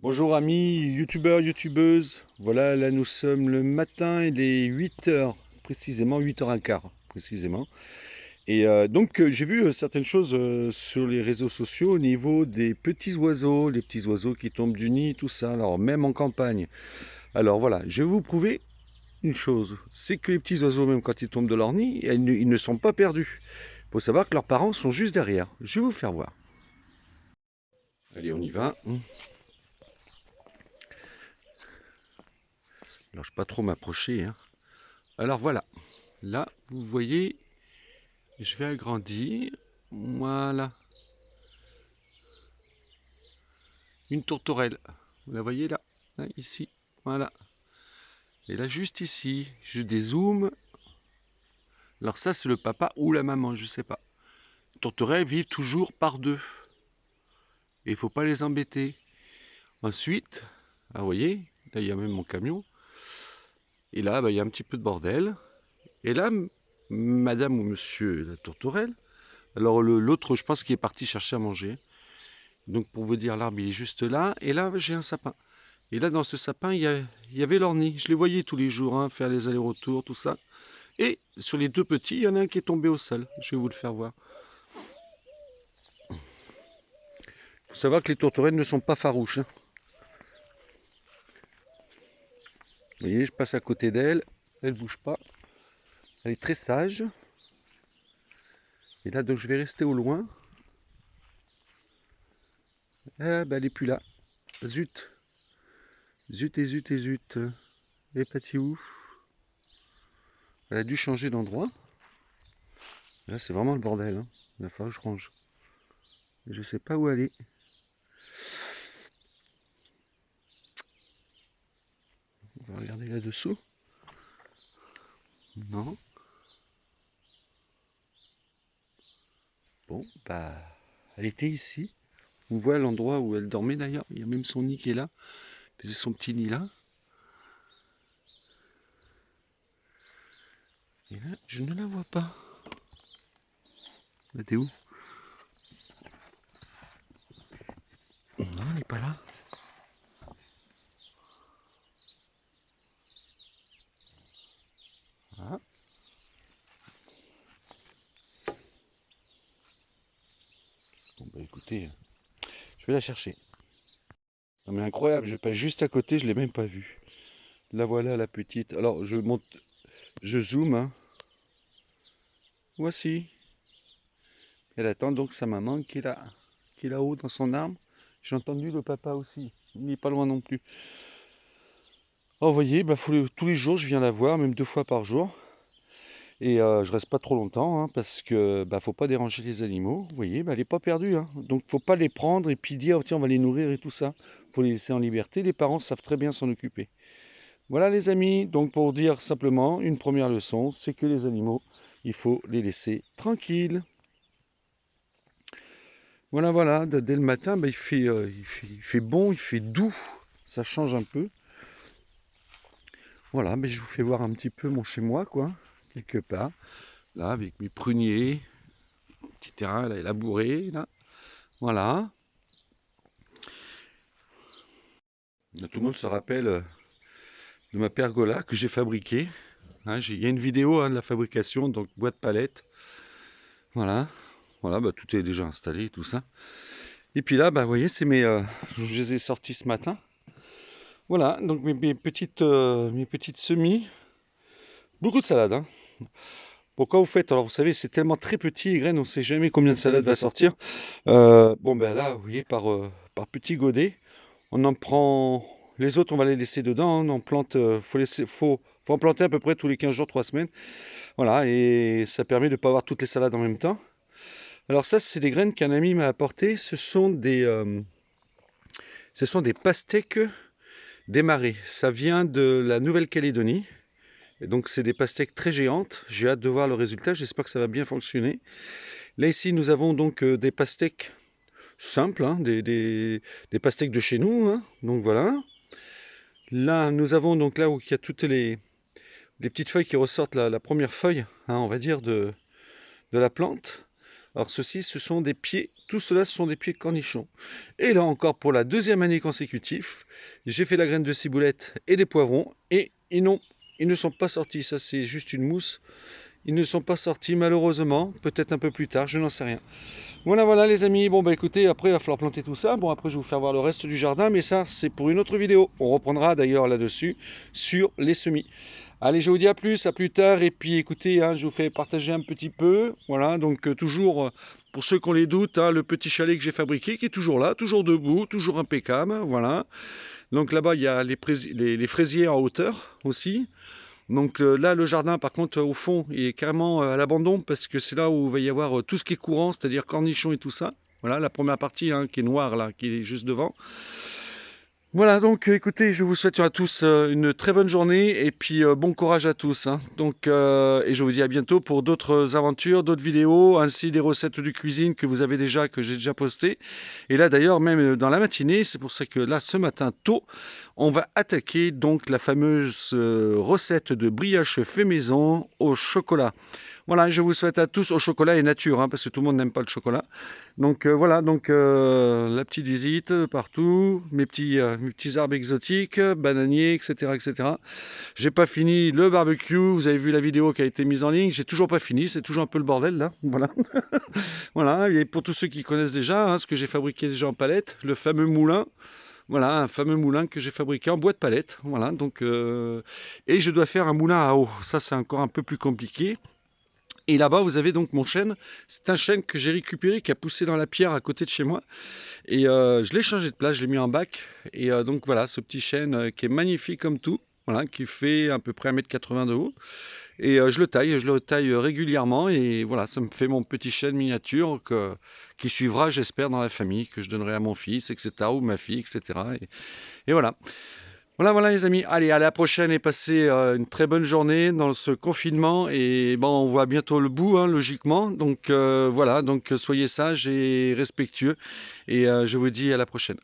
Bonjour amis youtubeurs, youtubeuses. Voilà, là nous sommes le matin, il est 8 heures précisément, 8h15 précisément. Et j'ai vu certaines choses sur les réseaux sociaux au niveau des petits oiseaux, les petits oiseaux qui tombent du nid, tout ça, alors même en campagne. Alors voilà, je vais vous prouver une chose, c'est que les petits oiseaux, même quand ils tombent de leur nid, ils ne sont pas perdus. Il faut savoir que leurs parents sont juste derrière. Je vais vous faire voir. Allez, on y va. Alors je ne vais pas trop m'approcher, hein. Alors voilà, là vous voyez, je vais agrandir. Voilà. Une tourterelle. Vous la voyez là? Là, ici. Voilà. Et là, juste ici, je dézoome. Alors ça, c'est le papa ou la maman, je sais pas. Les tourterelles vivent toujours par deux. Et il faut pas les embêter. Ensuite, vous voyez, là, il y a même mon camion. Et là, bah, il y a un petit peu de bordel. Et là, madame ou monsieur la tourterelle. Alors l'autre, je pense qu'il est parti chercher à manger. Donc pour vous dire, l'arbre, il est juste là. Et là, j'ai un sapin. Et là, dans ce sapin, il y avait leur nid. Je les voyais tous les jours, hein, faire les allers-retours, tout ça. Et sur les deux petits, il y en a un qui est tombé au sol. Je vais vous le faire voir. Il faut savoir que les tourterelles ne sont pas farouches, hein. Vous voyez, je passe à côté d'elle. Elle ne bouge pas. Elle est très sage. Et là, donc, je vais rester au loin. Ah, bah, elle n'est plus là. Zut. Zut et zut et zut. Et pati ouf. Elle a dû changer d'endroit. Là, c'est vraiment le bordel, hein. Il va falloir que je range. Je sais pas où aller. On va regarder là-dessous. Non. Bon, bah, elle était ici. On voit l'endroit où elle dormait d'ailleurs. Il y a même son nid qui est là. Elle faisait son petit nid là. Et là, je ne la vois pas. Là, t'es où? Non, elle n'est pas là. Ah. Bon, bah écoutez, je vais la chercher. Non, mais incroyable, je passe juste à côté, je l'ai même pas vue. La voilà, la petite. Alors, je monte, je zoome, hein. Voici. Elle attend donc sa maman qui est là-haut dans son arbre. J'ai entendu le papa aussi. Il n'est pas loin non plus. Oh, vous voyez, bah, tous les jours, je viens la voir, même 2 fois par jour. Et je reste pas trop longtemps, hein, parce que bah, faut pas déranger les animaux. Vous voyez, bah, elle est pas perdue, hein. Donc faut pas les prendre et puis dire tiens on va les nourrir et tout ça. Faut les laisser en liberté. Les parents savent très bien s'en occuper. Voilà les amis. Donc pour dire simplement une première leçon, c'est que les animaux, il faut les laisser tranquilles. Voilà voilà. Dès le matin, bah, il fait bon, il fait doux. Ça change un peu. Voilà, mais je vous fais voir un petit peu mon chez moi quoi, quelque part. Là avec mes pruniers. Petit terrain là, est labouré là. Voilà. Là, tout le monde se rappelle de ma pergola que j'ai fabriquée, hein. Il y a une vidéo hein, de la fabrication, donc boîte palette. Voilà. Voilà, bah, tout est déjà installé, tout ça. Et puis là, bah, vous voyez, je les ai sortis ce matin. Voilà, donc mes petites semis. Beaucoup de salade, hein. Bon, quand vous faites, alors vous savez, c'est tellement très petit, les graines, on ne sait jamais combien de salade va sortir. Bon, ben là, vous voyez, par petits godets, on en prend. Les autres, on va les laisser dedans, hein. On en plante, faut en planter à peu près tous les 15 jours, 3 semaines. Voilà, et ça permet de ne pas avoir toutes les salades en même temps. Alors ça, c'est des graines qu'un ami m'a apportées. Ce sont des pastèques des marais. Ça vient de la Nouvelle-Calédonie. Et donc c'est des pastèques très géantes. J'ai hâte de voir le résultat. J'espère que ça va bien fonctionner. Là ici, nous avons donc des pastèques simples, hein, des pastèques de chez nous, hein. Donc voilà. Là, nous avons donc là où il y a toutes les petites feuilles qui ressortent, la première feuille, hein, on va dire, de la plante. Alors ceci, ce sont des pieds, tout cela, ce sont des pieds de cornichons. Et là encore, pour la deuxième année consécutive, j'ai fait la graine de ciboulette et des poivrons, et ils ne sont pas sortis. Ça, c'est juste une mousse. Ils ne sont pas sortis, malheureusement. Peut-être un peu plus tard, je n'en sais rien. Voilà, voilà les amis. Bon, bah écoutez, après, il va falloir planter tout ça. Bon, après, je vais vous faire voir le reste du jardin, mais ça, c'est pour une autre vidéo. On reprendra d'ailleurs là-dessus sur les semis. Allez, je vous dis à plus tard. Et puis écoutez, hein, je vous fais partager un petit peu. Voilà, donc toujours, pour ceux qui ont les doutes, hein, le petit chalet que j'ai fabriqué qui est toujours là, toujours debout, toujours impeccable. Voilà. Donc là-bas, il y a les fraisiers en hauteur aussi. Donc là, le jardin, par contre, au fond, il est carrément à l'abandon parce que c'est là où il va y avoir tout ce qui est courant, c'est-à-dire cornichons et tout ça. Voilà, la première partie hein, qui est noire là, qui est juste devant. Voilà, donc écoutez, je vous souhaite à tous une très bonne journée et puis bon courage à tous, hein. Donc, et je vous dis à bientôt pour d'autres aventures, d'autres vidéos, ainsi des recettes de cuisine que vous avez déjà, que j'ai déjà postées. Et là d'ailleurs, même dans la matinée, c'est pour ça que là, ce matin tôt, on va attaquer donc la fameuse recette de brioche fait maison au chocolat. Voilà, je vous souhaite à tous au chocolat et nature, hein, parce que tout le monde n'aime pas le chocolat. Donc voilà, donc la petite visite partout, mes petits arbres exotiques, bananiers, etc., etc. J'ai pas fini le barbecue. Vous avez vu la vidéo qui a été mise en ligne. J'ai toujours pas fini. C'est toujours un peu le bordel là. Voilà. Voilà. Et pour tous ceux qui connaissent déjà, hein, ce que j'ai fabriqué déjà en palette, le fameux moulin. Voilà, un fameux moulin que j'ai fabriqué en bois de palette. Voilà. Donc et je dois faire un moulin à eau. Ça, c'est encore un peu plus compliqué. Et là-bas, vous avez donc mon chêne. C'est un chêne que j'ai récupéré, qui a poussé dans la pierre à côté de chez moi. Et je l'ai changé de place, je l'ai mis en bac. Et donc voilà, ce petit chêne qui est magnifique comme tout. Voilà, qui fait à peu près 1,80 m de haut. Et je le taille régulièrement. Et voilà, ça me fait mon petit chêne miniature qui suivra, j'espère, dans la famille, que je donnerai à mon fils, etc. ou ma fille, etc. Et voilà. Voilà, voilà les amis. Allez, à la prochaine et passez une très bonne journée dans ce confinement. Et bon, on voit bientôt le bout, hein, logiquement. Donc voilà, donc soyez sages et respectueux. Et je vous dis à la prochaine.